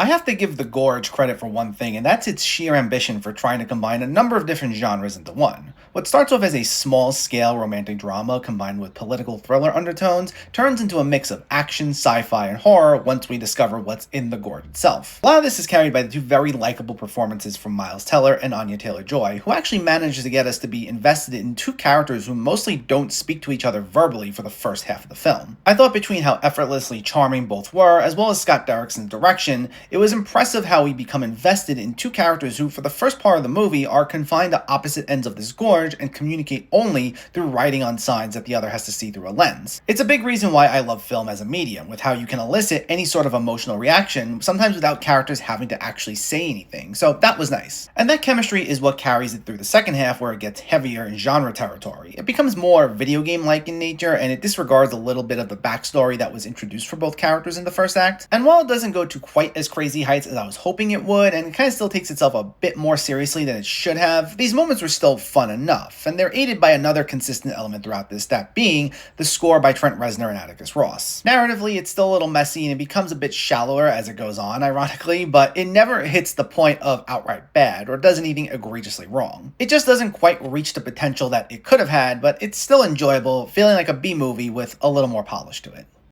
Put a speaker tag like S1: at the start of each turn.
S1: I have to give The Gorge credit for one thing, and that's its sheer ambition for trying to combine a number of different genres into one. What starts off as a small-scale romantic drama combined with political thriller undertones turns into a mix of action, sci-fi, and horror once we discover what's in The Gorge itself. A lot of this is carried by the two very likable performances from Miles Teller and Anya Taylor-Joy, who actually manages to get us to be invested in two characters who mostly don't speak to each other verbally for the first half of the film. I thought between how effortlessly charming both were, as well as Scott Derrickson's direction, it was impressive how we become invested in two characters who, for the first part of the movie, are confined to opposite ends of this gorge and communicate only through writing on signs that the other has to see through a lens. It's a big reason why I love film as a medium, with how you can elicit any sort of emotional reaction, sometimes without characters having to actually say anything, so that was nice. And that chemistry is what carries it through the second half, where it gets heavier in genre territory. It becomes more video game-like in nature, and it disregards a little bit of the backstory that was introduced for both characters in the first act. And while it doesn't go to quite as crazy heights as I was hoping it would, and it kind of still takes itself a bit more seriously than it should have, these moments were still fun enough, and they're aided by another consistent element throughout this, that being the score by Trent Reznor and Atticus Ross. Narratively, it's still a little messy and it becomes a bit shallower as it goes on, ironically, but it never hits the point of outright bad or does anything egregiously wrong. It just doesn't quite reach the potential that it could have had, but it's still enjoyable, feeling like a B-movie with a little more polish to it.